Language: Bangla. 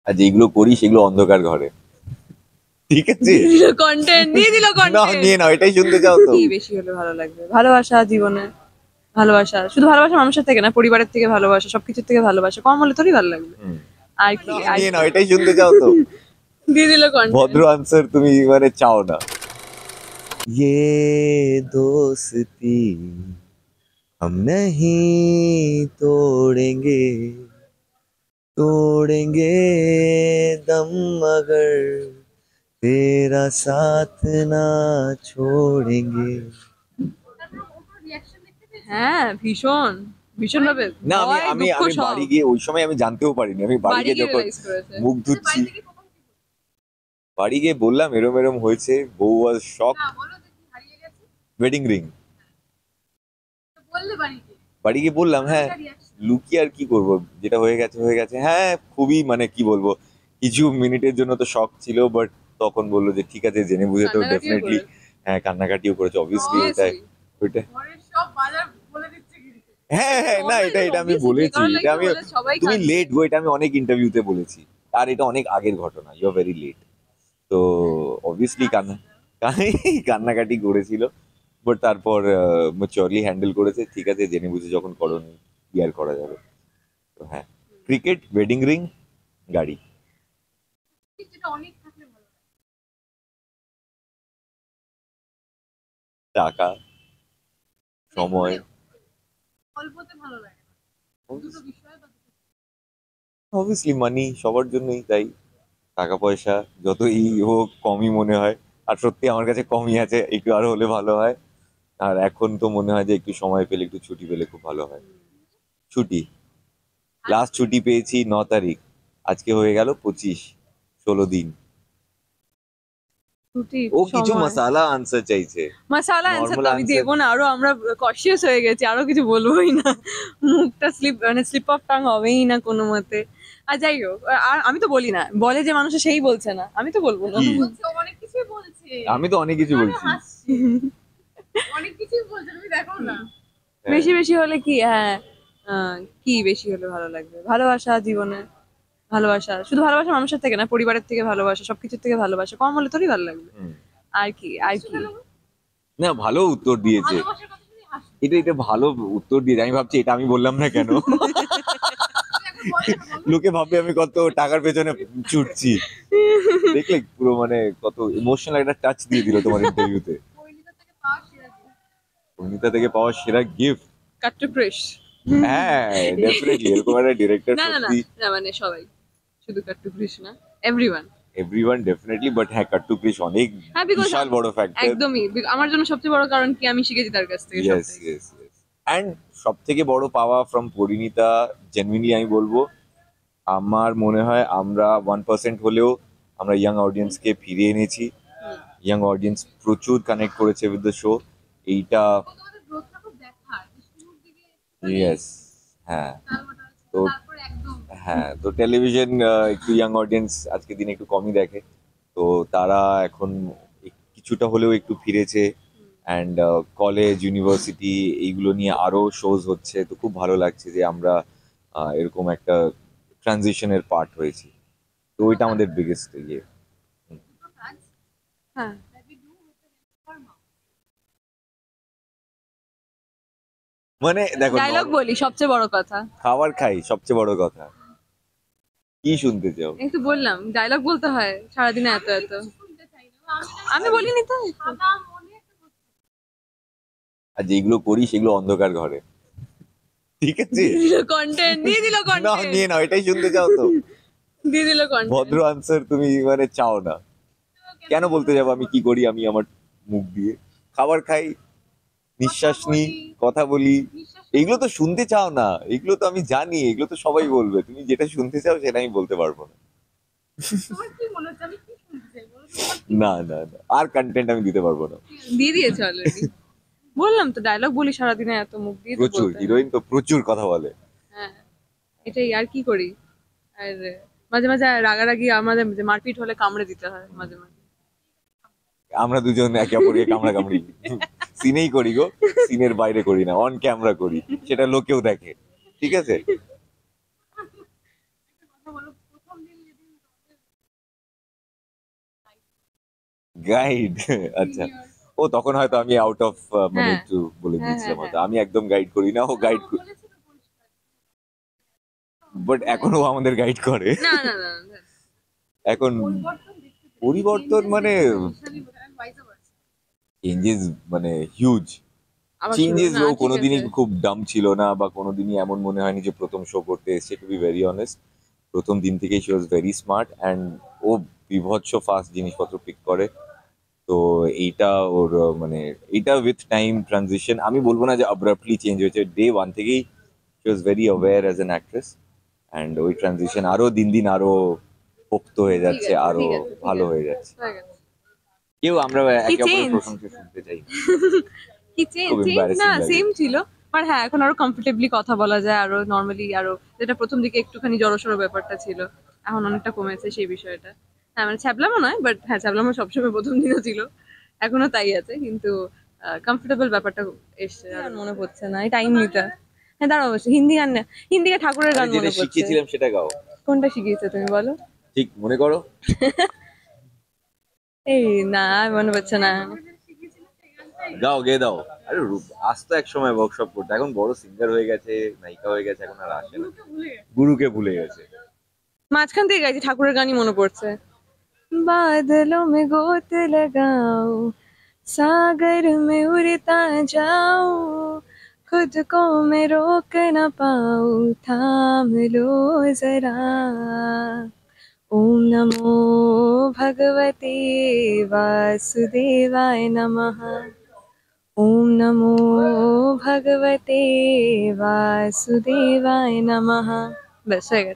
আর যেগুলো করি সেগুলো অন্ধকার ঘরে। ঠিক আছে, কন্টেন্ট দিয়ে দিল না কন্টেন্ট। নিয়ে নাও, এটাই শুনতে চাও তো? কি বেশি হলে ভালো লাগবে? ভালোবাসা জীবনে, ভালোবাসা শুধু ভালোবাসা মানুষের থেকে না, পরিবারের থেকে ভালোবাসা, সবকিছুর থেকে ভালোবাসা কম হলে তোরই ভালো লাগবে। হুম, আর কি না আর নিয়ে কি? নাও, এটাই শুনতে চাও তো? দিয়ে দিল কন্টেন্ট। ভদ্র আনসার তুমি মানে চাও না। ये दोस्ती हम नहीं तोड़ेंगे, तोड़ेंगे दम मगर तेरा साथ ना छोड़ेंगे। হ্যাঁ, ভীষণ ভীষণ ভাবে না আমি ভয় আমি দুঃখ আমি সব বাড়ি গিয়ে ওই সময় আমি জানতেও পারিনি, আমি বাড়ি বাড়ি গিয়ে গিয়ে যখন রিয়েলাইজ করেছে। মুখ ধুচ্ছি, বাড়ি গিয়ে বললাম এরম এরম হয়েছে, বউ ওয়াজ শক। ওয়েডিং রিং বাড়ি গিয়ে বললাম, হ্যাঁ লুকিয়ে আর কি করব, যেটা হয়ে গেছে হয়ে গেছে। হ্যাঁ খুবই মানে কি বলবো, কিছু মিনিটের জন্য তো শক ছিল, বাট তখন বললো যে ঠিক আছে, জেনে বুঝে তো কান্নাকাটিও ডেফিনেটলি। করেছে। হ্যাঁ কান্নাকাটিও করেছে অবভিয়াসলি, ওইটাই Obviously. ওইটা। হ্যাঁ হ্যাঁ, না এটা এটা আমি Obviously, যে বলেছি, কারোর এটা লাইফে আমি। হলে সবাই তুমি কাঁদবে। লেট গো, এটা আমি অনেক ইন্টারভিউতে বলেছি, আর এটা অনেক আগের ঘটনা, ইউ আর ভেরি লেট। তো অবভিয়াসলি কান্নাকাটি করেছিল, বাট তারপর ম্যাচিওরলি হ্যান্ডেল করেছে। ঠিক আছে, জেনে বুঝে যখন করনি কি আর করা যাবে। তো হ্যাঁ, ক্রিকেট, ওয়েডিং রিং, গাড়ি। টাকা, সময়। অবভিয়াসলি মানি সবার জন্যই তাই। টাকা পয়সা যতই হোক কমই মনে হয়, আর সত্যি আমার কাছে কমই আছে, একটু আরো হলে ভালো হয়। আর এখন তো মনে হয় যে একটু সময় পেলে, একটু ছুটি পেলে খুব ভালো হয়। ছুটি, লাস্ট ছুটি পেয়েছি 9 তারিখ, আজকে হয়ে গেল 25, 16 দিন। ছুটি, ও কিছু সময়, মশালা আনসার চাইছে, মাসালা অ্যান্সার নর্মাল তো আমি আনসার। দেবো না, আরো আমরা কনসিয়াস হয়ে গেছি, আরো কিছু বলবোই না। মুখটা স্লিপ অফ টাং হবেই না কোনো মতে। আর যাই হোক, আর আমি তো বলি না, বলে যে মানুষ সেই বলছে না, আমি তো বলবো না। কি? অনেক কিছুই বলছে, আমি তো অনেক কিছু বলছি। হাসছে, অনেক কিছুই বলছে, তুমি দেখো না। হ্যাঁ। বেশি বেশি হলে কি, হ্যাঁ, কি বেশি হলে ভালো লাগবে? ভালোবাসা জীবনে, ভালোবাসা শুধু ভালোবাসা মানুষের থেকে না, পরিবারের থেকে ভালোবাসা, সবকিছুর থেকে ভালোবাসা কম হলে তোরই ভালো লাগবে। হুম। আর কি আর কি? না ভালো উত্তর দিয়েছে, ভালোবাসার কথা শুনে হাসছে। এটা এটা ভালো উত্তর দিয়েছে। আমি ভাবছি এটা আমি বললাম না কেন। লোকে ভাববে আমি কত টাকার পেছনে ছুটছি। দেখলে পুরো মানে কত ইমোশনাল একটা টাচ দিয়ে দিল তোমার ইন্টারভিউতে। অনিতা থেকে পাওয়া সেরা গিফট। কাট্টু ক্রিশ। হ্যাঁ ডেফিনেটলি, এরকম একটা ডিরেক্টর না না না সত্যি। না, মানে সবাই, শুধু কাট্টু ক্রিশ না, এভরিওয়ান। এভরিওয়ান ডেফিনেটলি, বাট হ্যাঁ কাট্টু ক্রিশ অনেক হ্যাঁ, বিকজ বিশাল বড় ফ্যাক্টর। একদমই আমার জন্য সবচেয়ে বড় কারণ কি, আমি শিখেছি তার কাছ থেকে ইয়েস সবটাই। Yes yes. অ্যান্ড সব থেকে বড় পাওয়া ফ্রম পরিণীতা, জেনুইনলি আমি বলবো, আমার মনে হয় আমরা 1% হলেও আমরা ইয়াং অডিয়েন্সকে ফিরিয়ে এনেছি। ইয়াং অডিয়েন্স প্রচুর কানেক্ট করেছে উইথ দ্য শো, এইটা। তোমাদের গ্রোথটা খুব দেখার, যে শুরুর দিকে ইয়েস, হ্যাঁ। তালমাটা তো তারপর একদম হ্যাঁ, তো টেলিভিশন একটু ইয়াং অডিয়েন্স আজকের দিনে একটু কমই দেখে, তো তারা এখন কিছুটা হলেও একটু ফিরেছে। অ্যান্ড কলেজ, ইউনিভার্সিটি এইগুলো নিয়ে আরো শোজ হচ্ছে, তো খুব ভালো লাগছে যে আমরা এরকম একটা ট্রানজিশনের পার্ট হয়েছি। তো ওইটা আমাদের বিগেস্ট ইয়ে। দুটো কাজ হ্যাঁ, that we do with the help of our mom. মানে দেখো, ডায়লগ বলি সবচেয়ে বড় কথা। খাবার খাই সবচেয়ে বড় কথা, কি শুনতে চাও? এই তো বললাম, ডায়লগ বলতে হয় সারাদিনে এত এত। কিছু শুনতে চাই না, আমি বলিনি তো। সাদা মনে একটা কথা। আর যেগুলো করি সেগুলো অন্ধকার ঘরে। ঠিক আছে, কন্টেন্ট দিয়ে দিল না কন্টেন্ট। নিয়ে নাও, এটাই শুনতে চাও তো? দিয়ে দিল কন্টেন্ট। ভদ্র আনসার তুমি মানে চাও না। কেন বলতে যাবো আমি কি করি, আমি আমার মুখ দিয়ে খাবার খাই, নিঃশ্বাস নিই, কথা বলি, এগুলো তো শুনতে চাও না। এগুলো তো আমি জানি, এগুলো তো সবাই বলবে, তুমি যেটা শুনতে চাও সেটা আমি বলতে পারবো না। তোমার কি মনে হচ্ছে আমি কি শুনতে চাই বলো তো? না না না, আর কন্টেন্ট আমি দিতে পারবো না। দিয়ে দিয়েছে অলরেডি। বললাম তো, ডায়লগ বলি সারাদিনে এত, মুখ দিয়ে তো প্রচুর, বলতে হয়। হিরোইন তো প্রচুর কথা বলে। হ্যাঁ, এটাই আর কি করি। আর মাঝে মাঝে রাগারাগি আমাদের যে মারপিট হলে কামড়ে দিতে হয় মাঝে মাঝে। আমরা দুজন একে অপরকে কামড়াকামড়ি সিনেই করি গো, সিনের বাইরে করি না, অন ক্যামেরা করি, সেটা লোকেও দেখে। ঠিক আছে, কথা বলো, প্রথম দিন যেদিন গাইড আচ্ছা, ও তখন হয়তো আমি আউট অফ মানে হ্যাঁ। একটু বলে হ্যাঁ, দিয়েছিলাম হ্যাঁ, হয়তো। আমি একদম গাইড করি না, ও গাইড, বাট এখনো ও আমাদের গাইড করে। না না না না। এখন পরিবর্তন দেখতে পেরেছি, পরিবর্তন changes মানে দেখতে পেরেছি, ভীষণই বোঝা, and vice versa। চেঞ্জেস মানে হিউজ আবার শুরু চেঞ্জেস। না, ও ঠিক কোনোদিনই আছে। খুব ডাম ছিল না, বা কোনোদিনই এমন মনে হয়নি যে প্রথম শো করতে এসেছে, টু বি ভেরি অনেস্ট। প্রথম দিন থেকেই she was very smart, and ও বিভৎস ফাস্ট জিনিসপত্র পিক করে। তো এইটা ওর মানে এইটা উইথ টাইম ট্রানজিশন, আমি বলবো না যে অ্যাব্রাপ্টলি চেঞ্জ হয়েছে, ডে ওয়ান থেকেই she was very aware as an actress, and ওই ট্রানজিশন আরো দিন দিন আরো পোক্ত হয়ে ঠিক যাচ্ছে, আছে, আরো ঠিক আছে, ঠিক ভালো আছে। হয়ে যাচ্ছে। হয়ে গেছে। কেউ আমরা কি একে অপরের চেঞ্জ? প্রশংসা শুনতে চাই না। কি চেঞ্জ? খুব চেঞ্জ না, এম্বারেসিং লাগে। সেম ছিল। বাট হ্যাঁ, এখন আরো কমফোর্টেবলি কথা বলা যায়, আরো নর্মালি, আরো যেটা প্রথম দিকে একটুখানি জড়সড় ব্যাপারটা ছিল, এখন অনেকটা কমেছে সেই বিষয়টা। হ্যাঁ, মানে ছ্যাবলামো নয়, বাট হ্যাঁ, ছ্যাবলামো সবসময় প্রথম দিনও ছিল, এখনো তাই আছে, কিন্তু কমফোর্টেবল ব্যাপারটা এসছে। আর মনে পড়ছে না, এই টাইম নিতে। হ্যাঁ, দাঁড়াও, অবশ্যই হিন্দি গান না, হিন্দি গান, ঠাকুরের আরে গান যেটা মনে পড়ছে। শিখিয়েছিলাম সেটা গাও, কোনটা শিখিয়েছে তুমি বলো? ঠিক মনে করো। এই না, মনে পড়ছে না। গাও, গেয়ে দাও। আরে আসতো এক সময় ওয়ার্কশপ করতে, এখন বড় সিঙ্গার হয়ে গেছে, নায়িকা হয়ে গেছে, এখন আর আসে না, গুরুকে ভুলে গেছে। গুরুকে ভুলে গেছে। মাঝখান থেকে গাইছি, ঠাকুরের গানই মনে পড়ছে। बादलों में गोत लगाओ, सागर में उड़ता जाओ, खुद को मैं रोक न पाऊं, थाम लो जरा। ओम नमो भगवते वासुदेवाय नमः। ओम नमो भगवते वासुदेवाय नमः। बस হয়ে গেছে।